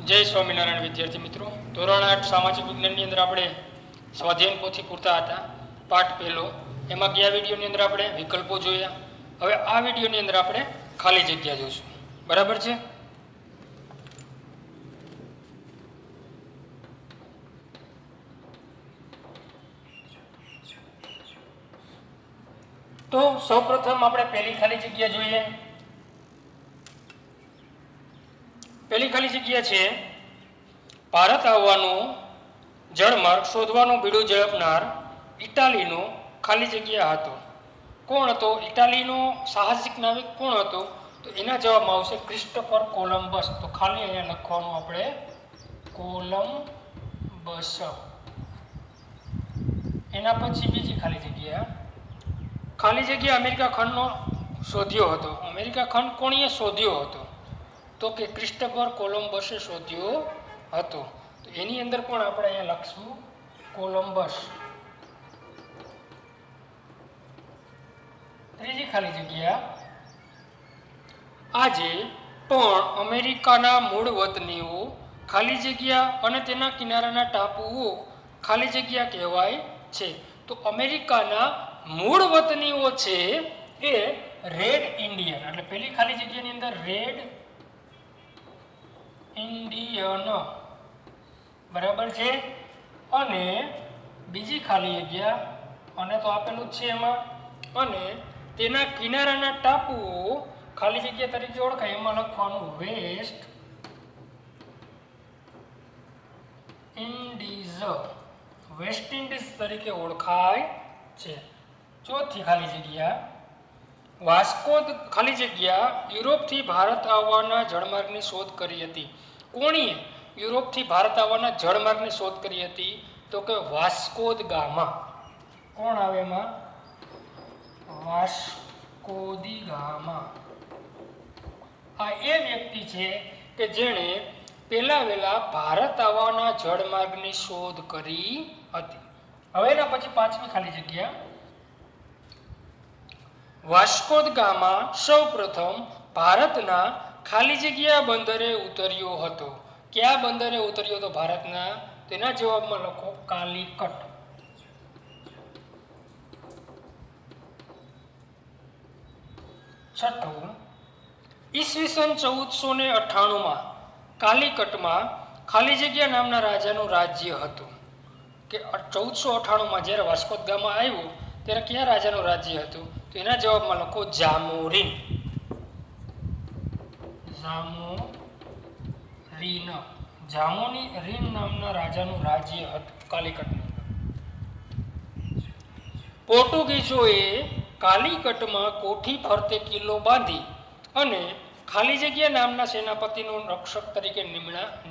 जय स्वामीनारायण विद्यार्थी मित्रों, धोरण 8 सामाजिक विज्ञान अंदर આપણે સ્વાધ્યાયન પોથી પૂરતા હતા। પાઠ પહેલો એમાં ગયા વિડીયોની અંદર આપણે વિકલ્પો જોયા। હવે આ વિડીયોની અંદર આપણે ખાલી જગ્યા જોઈશું। બરાબર છે? તો સૌપ્રથમ આપણે પહેલી ખાલી જગ્યા જોઈએ। પહેલી ખાલી જગ્યા છે ભારત આવવાનો જળમાર્ગ શોધવાનું બીડું ઝડપનાર ઇટાલીનો ખાલી જગ્યા હતો। કોણ હતો ઇટાલીનો સાહસિક નાવિક? કોણ હતો? તો એના જવાબમાં આવશે ક્રિસ્ટોફર કોલમ્બસ। તો ખાલી અહીંયા લખવાનું આપણે કોલમ્બસ। એના પછી બીજી ખાલી જગ્યા અમેરિકા ખંડનો શોધ્યો હતો। અમેરિકા ખંડ કોણીએ શોધ્યો હતો? તો કે ક્રિસ્ટોફર કોલમ્બસે શોધ્યો હતો। તો એની અંદર પણ આપણે અહીંયા લખશું કોલમ્બસ। ત્રીજી ખાલી જગ્યા આજે પણ અમેરિકાના મૂળ વતનીઓ ખાલી જગ્યા અને તેના કિનારાના ટાપુઓ ખાલી જગ્યા કહેવાય છે। તો અમેરિકાના મૂળ વતનીઓ છે એ રેડ ઇન્ડિયન, એટલે પેલી ખાલી જગ્યાની અંદર રેડ ઇન્ડિયન, બરાબર છે। અને બીજી ખાલી જગ્યા અને તો આપેલું જ છે એમાં, અને તેના કિનારાના ટાપુઓ ખાલી જગ્યા તરીકે ઓળખાય એમાં લખવાનું વેસ્ટ ઇન્ડીઝ, વેસ્ટ ઇન્ડીઝ તરીકે ઓળખાય છે। ચોથી ખાલી જગ્યા વાસ્કો ખાલી જગ્યા યુરોપથી ભારત આવવાના જળમાર્ગની શોધ કરી હતી। કોણીએ યુરોપથી ભારત આવવાના જળમાર્ગની શોધ કરી હતી? તો કે વાસ્કો દ ગામા। કોણ આવે એમાં? વાસ્કો દી ગામા। આ એ વ્યક્તિ છે કે જેણે પહેલા વહેલા ભારત આવવાના જળમાર્ગની શોધ કરી હતી। હવે એના પછી પાંચમી ખાલી જગ્યા વાસ્કો દ ગામા સૌ પ્રથમ ભારતના ખાલી જગ્યા બંદરે ઉતર્યો હતો। કયા બંદરે ઉતર્યો હતો ભારતના? તેના જવાબમાં લખો કાલિકટ। છઠ્ઠું ઈસવીસન 1498 કાલિકટમાં ખાલી જગ્યા નામના રાજાનું રાજ્ય હતું। કે 1498 જ્યારે વાસ્કો દ ગામા આવ્યો ત્યારે કયા રાજાનું રાજ્ય હતું? તો એના જવાબમાં લખો જામોરીન। જામોરીન નામના રાજાનું રાજ્ય હતું કાલિકટનું। પોર્ટુગીઝોએ કાલિકટમાં કોઠી ફરતે કિલ્લો બાંધી અને ખાલી જગ્યા નામના સેનાપતિનું રક્ષક તરીકે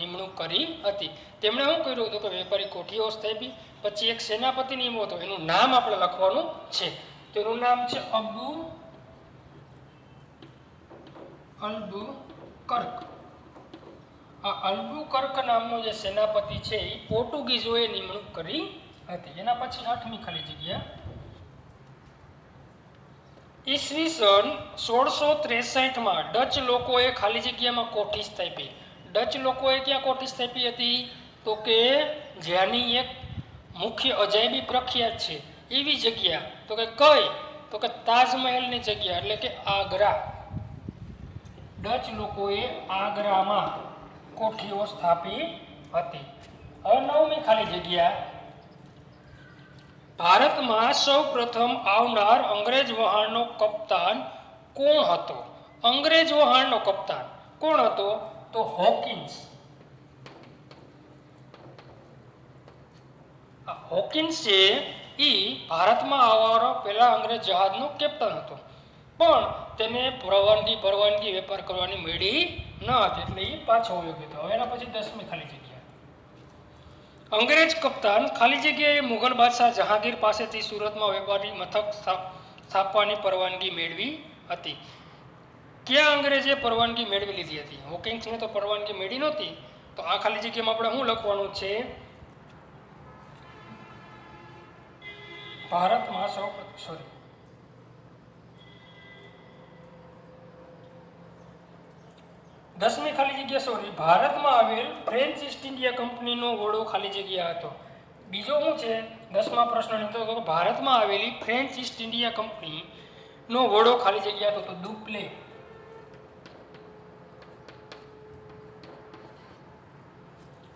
નિમણૂક કરી હતી। તેમણે શું કર્યું હતું કે વેપારી કોઠીઓ સ્થાપી, પછી એક સેનાપતિ નિમવો હતો, એનું નામ આપણે લખવાનું છે। તેનું નામ છે અલ્બુકર્ક। આ અલ્બુકર્ક નામનો જે સેનાપતિ છે એ પોર્ટુગીઝોએ નિમણૂક કરી હતી। એના પછી આઠમી ખાલી જગ્યા ઈસવીસન 1663 ડચ લોકોએ ખાલી જગ્યામાં કોઠી સ્થાપી। ડચ લોકોએ ક્યાં કોઠી સ્થાપી હતી? તો કે જ્યાંની એક મુખ્ય અજાયબી પ્રખ્યાત છે એવી જગ્યા, તો કે કઈ? તો કે તાજમહેલની જગ્યા, એટલે કે આગ્રા। ડચ લોકોએ આગ્રામાં કોઠીઓ સ્થાપી હતી। હવે નવમી ખાલી જગ્યા ભારતમાં સૌ પ્રથમ આવનાર અંગ્રેજ વહાણનો કપ્તાન કોણ હતો? અંગ્રેજ વહાણનો કપ્તાન કોણ હતો? તો હોકિન્સ। હોકિન્સ છે એ ભારતમાં આવવાનો પહેલા અંગ્રેજ જહાજનો કેપ્ટન હતો, પણ તેને પરવાનગી વેપાર કરવાની મળી ન હતી, એટલે એ પાછો વયો ગયો। હવે એના પછી 10મી ખાલી જગ્યા અંગ્રેજ કપ્તાન ખાલી જગ્યાએ મુઘલ બાદશાહ જહાંગીર પાસેથી સુરતમાં વેપારી મથક સ્થાપવાની પરવાનગી મેળવી હતી। ક્યાં અંગ્રેજે પરવાનગી મેળવી લીધી હતી? હોકિન્સને તો પરવાનગી મેળવી નહોતી। તો આ ખાલી જગ્યામાં આપણે શું લખવાનું છે? ભારતમાં સૌ 10મી ખાલી જગ્યા સોરી, ભારતમાં આવેલ ફ્રેન્ચ ઈસ્ટ ઇન્ડિયા કંપનીનો વડો ખાલી જગ્યા હતો. બીજો શું છે 10મા પ્રશ્નની તો ભારતમાં આવેલી ફ્રેન્ચ ઈસ્ટ ઇન્ડિયા કંપનીનો વડો ખાલી જગ્યા હતો તો દુપ્લે.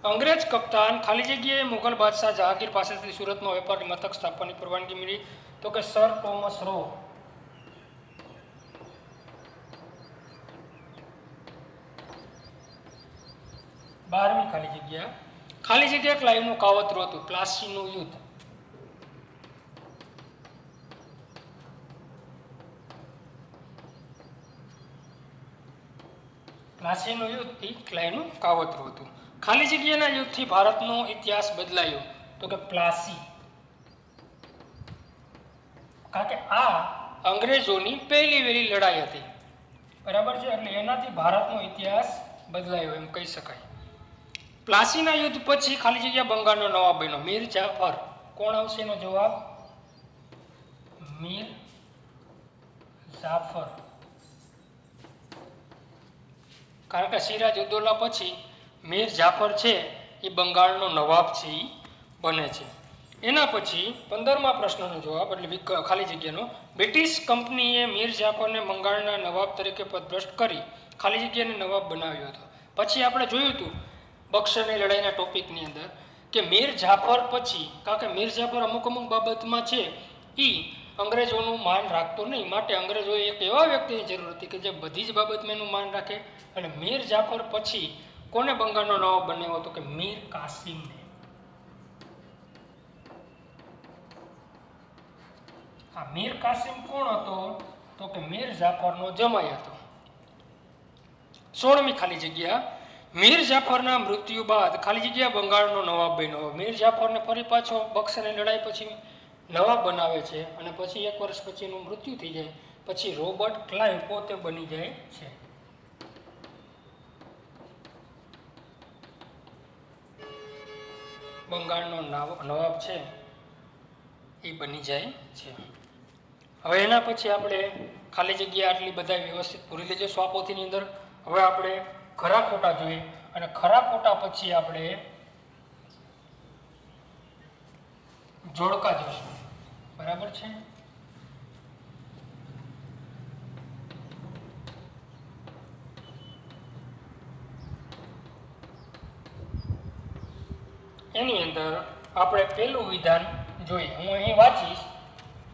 અંગ્રેજ કપ્તાન ખાલી જગ્યાએ મુગલ બાદશાહ જહાંગીર પાસેથી સુરતમાં વેપારી મથક સ્થાપવાની પરવાનગી મળી તો કે સર ટોમસ રો. 12મી ખાલી જગ્યા ક્લાઈવનું કાવતરું હતું પ્લાસીનું યુદ્ધ. પ્લાસીનું યુદ્ધ એ ક્લાઈવનું કાવતરું હતું. ખાલી જગ્યાના યુદ્ધથી ભારતનો ઇતિહાસ બદલાયો તો કે પ્લાસી. કારણ કે આ અંગ્રેજોની પહેલી વહેલી લડાઈ હતી, બરાબર છે, એટલે એનાથી ભારતનો ઇતિહાસ બદલાયો એમ કહી શકાય. પ્લાસીના યુદ્ધ પછી ખાલી જગ્યા બંગાળનો નવાબ બન્યો મીર જાફર. કોણ આવશે એનો જવાબ? મીર જાફર. કારણ કે સિરાજ ઉદ્દૌલા પછી મીર જાફર છે એ બંગાળનો નવાબ છે એ બને છે. એના પછી 15મા પ્રશ્નનો જવાબ એટલે ખાલી જગ્યાનો, બ્રિટિશ કંપનીએ મીર જાફરને બંગાળના નવાબ તરીકે પદભ્રષ્ટ કરી ખાલી જગ્યાને નવાબ બનાવ્યો હતો. પછી આપણે જોયું હતું બક્સરની લડાઈના ટોપિકની અંદર કે મીર જાફર પછી, કારણ કે મીર જાફર અમુક બાબતમાં છે એ અંગ્રેજોનું માન રાખતો નહીં, માટે અંગ્રેજોએ એક એવા વ્યક્તિની જરૂર હતી કે જે બધી જ બાબતમાં એનું માન રાખે. અને મીર જાફર પછી કોને બંગાળનો નવાબ બનાવ્યો હતો કે મીર કાસિમને. આ મીર કાસિમ કોણ હતો તો કે મીર જાફરનો જમાઈ હતો. 16મી ખાલી જગ્યા, મીર જાફરના મૃત્યુ બાદ ખાલી જગ્યા બંગાળનો નવાબ બન્યો. મીર જાફરને ફરી પાછો બક્સરની લડાઈ પછી નવાબ બનાવે છે અને પછી 1 વર્ષ પછી એનું મૃત્યુ થઈ જાય. પછી રોબર્ટ ક્લાઇવ પોતે બની જાય છે. બંગાળનો નવાબ છે એ બની જાય છે. હવે એના પછી આપણે ખાલી જગ્યા આટલી બધા વ્યવસ્થિત પૂરી લેજો સ્વાપોથીની અંદર. હવે આપણે ખરા ખોટા જોઈએ અને ખરા ખોટા પછી આપણે જોડકા જોઈશું, બરાબર છે. એની અંદર આપણે પહેલું વિધાન જોઈએ. હું અહીં વાંચીશ,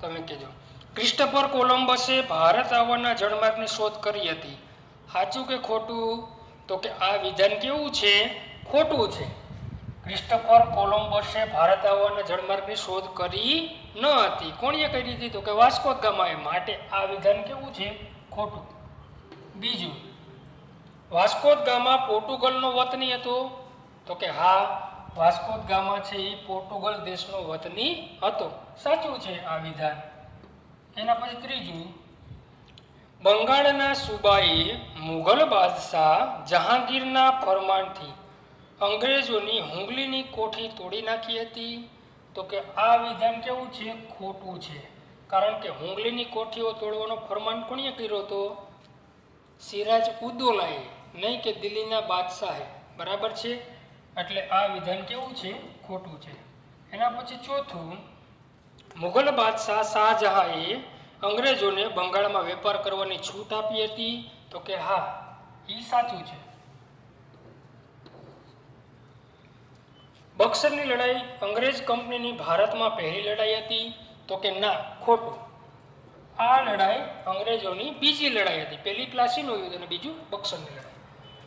તમે કહેજો. ક્રિસ્ટોફર કોલંબસે ભારત આવવાના જળમાર્ગની શોધ કરી હતી. સાચું કે ખોટું? તો કે આ વિધાન કેવું છે? ખોટું છે. ક્રિસ્ટોફર કોલંબસે ભારત આવવાના જળમાર્ગની શોધ કરી ન હતી. કોણે કરી હતી? તો કે વાસ્કો દ ગામાએ. માટે આ વિધાન કેવું છે? ખોટું. બીજું, વાસ્કો દ ગામા પોર્ટુગલનો વતની હતો. તો કે હા, વાસ્કો દ ગામા છે એ પોર્ટુગલ દેશનો વતની હતો. સાચું છે આ વિધાન. એના પછી ત્રીજું, બંગાળના સુબાએ મુઘલ બાદશાહ જહાંગીરના ફરમાનથી અંગ્રેજોની હુંગલીની કોઠી તોડી નાખી હતી. તો કે આ વિધાન કેવું છે? ખોટું છે. કારણ કે હુંગલીની કોઠીઓ તોડવાનો ફરમાન કોણે કર્યો હતો? સિરાજ ઉદ્દૌલાએ, નહીં કે દિલ્હીના બાદશાહે, બરાબર છે. એટલે આ વિધાન કેવું છે? ખોટું છે. એના પછી ચોથું, મુઘલ બાદશાહ શાહજહાંએ અંગ્રેજોને બંગાળમાં વેપાર કરવાની છૂટ આપી હતી. તો કે હા, એ સાચું છે. બક્સરની લડાઈ અંગ્રેજ કંપનીની ભારતમાં પહેલી લડાઈ હતી. તો કે ના, ખોટું. આ લડાઈ અંગ્રેજોની બીજી લડાઈ હતી. પહેલી પ્લાસીનું યુદ્ધ અને બીજું બક્સરની લડાઈ.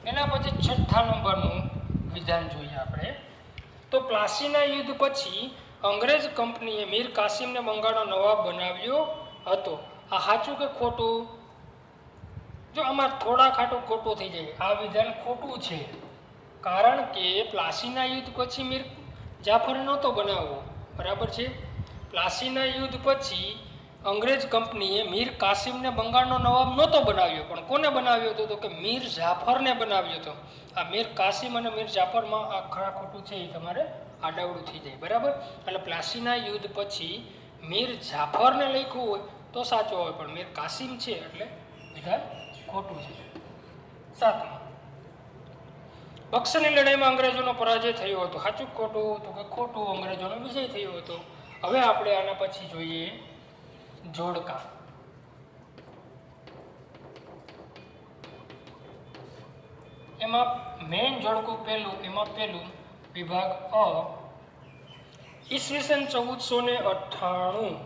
એના પછી 6થા નંબરનું વિધાન જોઈએ આપણે. તો પ્લાસીના યુદ્ધ પછી અંગ્રેજ કંપનીએ મીર કાસિમને બંગાળનો નવાબ બનાવ્યો હતો. આ સાચું કે ખોટું? જો આમાં થોડા ખાટું ખોટું થઈ જાય. આ વિધાન ખોટું છે. કારણ કે પ્લાસીના યુદ્ધ પછી મીર જાફર નહોતો બનાવવો, બરાબર છે. પ્લાસીના યુદ્ધ પછી અંગ્રેજ કંપનીએ મીર કાસિમને બંગાળનો નવાબ નહોતો બનાવ્યો, પણ કોને બનાવ્યો હતો? તો કે મીર જાફરને બનાવ્યો હતો. આ મીર કાસિમ અને મીર જાફરમાં આ ખરા ખોટું છે એ તમારે આડાવડું થઈ જાય, બરાબર. એટલે પ્લાસીના યુદ્ધ પછી મીર જાફરને લખ્યું હોય તો સાચું હોય, પણ મીર કાસિમ છે એટલે વિધાન ખોટું છે. 7મું, બક્સરની લડાઈમાં અંગ્રેજોનો પરાજય થયો હતો. સાચું ખોટું? તો કે ખોટું, અંગ્રેજોનો વિજય થયો હતો. હવે આપણે આના પછી જોઈએ જોડકા. એમાં મેઇન જોડકું એમાં પહેલું વિભાગ અ, ઈસવીસન 1498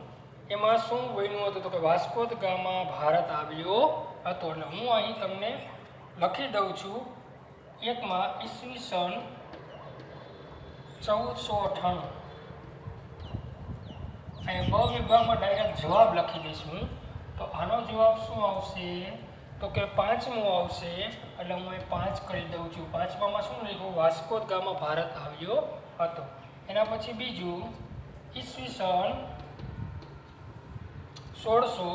એમાં શું બન્યું હતું? તો કે વાસ્કો દ ગામા ભારત આવ્યો હતો. એટલે હું અહીં તમને લખી દઉં છું. એકમાં ઈસવીસન 1498. અહીં બ વિભાગમાં ડાયરેક્ટ જવાબ લખી દઈશ હું. તો આનો જવાબ શું આવશે? તો કે 5મો આવશે. એટલે હું અહીં 5 કરી દઉં છું. 5મામાં શું લખ્યું? વાસ્કો દ ગામા ભારત આવ્યો હતો. એના પછી બીજું ઈસવીસન 1600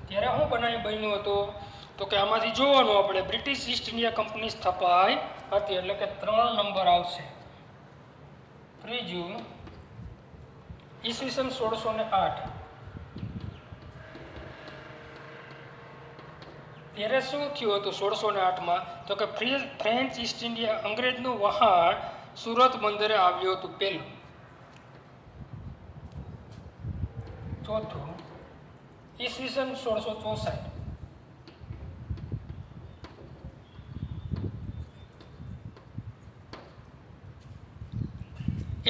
ત્યારે શું બન્યું હતું? તો કે આમાંથી જોવાનું આપણે, બ્રિટિશ ઈસ્ટ ઇન્ડિયા કંપની સ્થપાઈ હતી. એટલે કે 3 નંબર આવશે. ત્રીજું ઈસવીસન 1608 ત્યારે શું થયું હતું 1608માં? તો કે ફ્રેન્ચ ઈસ્ટ ઇન્ડિયા અંગ્રેજનું વહાણ સુરત બંદરે આવ્યું હતું પહેલું. ચોથું ઈસવીસન 1664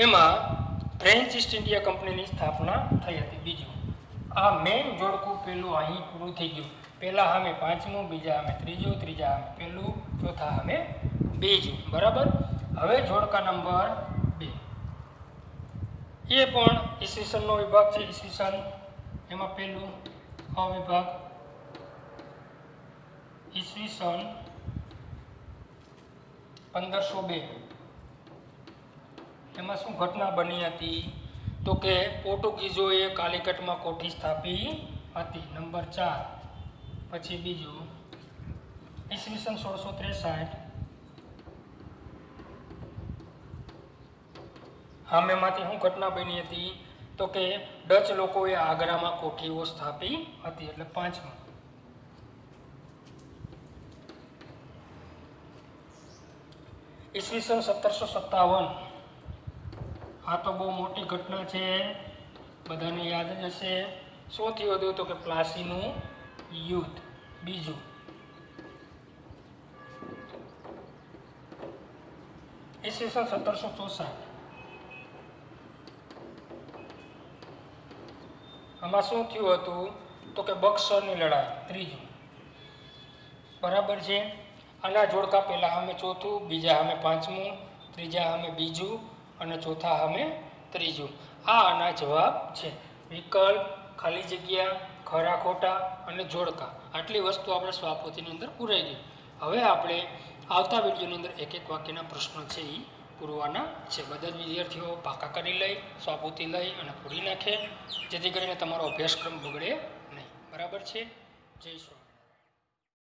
એમાં ફ્રેન્ચ ઈસ્ટ ઇન્ડિયા કંપનીની સ્થાપના થઈ હતી. બીજું આ મેઇન જોડકું પેલું અહીં પૂરું થઈ ગયું. પહેલા સામે 5મું, બીજા સામે 3જું, ત્રીજા સામે પહેલું, ચોથા સામે બીજું. બરાબર. હવે જોડકા નંબર 2 એ પણ ઈસવીસનનો વિભાગ છે. ઈસવીસન એમાં પહેલું અ વિભાગ ઈસવીસન 1502 એમાં શું ઘટના બની હતી? તો કે પોર્ટુગીઝોએ કાલિકટમાં કોઠી સ્થાપી હતી. નંબર 4. પછી બીજું ઈસવીસન 1663 સામેમાંથી શું ઘટના બની હતી? તો કે ડચ લોકોએ આગ્રામાં કોઠીઓ સ્થાપી હતી. એટલે 5મું. ઈસવીસન 1757 આ તો બહુ મોટી ઘટના છે, બધાને યાદ જ હશે. શું થયું હતું? તો કે પ્લાસીનું યુદ્ધ. બીજું ઈસવીસન 1764 આમાં શું થયું હતું? તો કે બક્સરની લડાઈ. ત્રીજું. બરાબર છે. આના જોડકા પહેલા સામે ચોથું, બીજા સામે 5મું, ત્રીજા સામે બીજું અને ચોથા સામે ત્રીજું. આ આના જવાબ છે. વિકલ્પ, ખાલી જગ્યા, ખરા ખોટા અને જોડકા, આટલી વસ્તુ આપણે સ્વાપોથીની અંદર પૂરાઈ ગઈ. હવે આપણે આવતા વિડીયોની અંદર એક એક વાક્યના પ્રશ્નો છે એ પૂરવાના છે. બધા જ વિદ્યાર્થીઓ પાકા કરી લઈ, સ્વાપોથી લઈ અને પૂરી નાખે, જેથી કરીને તમારો અભ્યાસક્રમ બગડે નહીં. બરાબર છે. જય શ્રી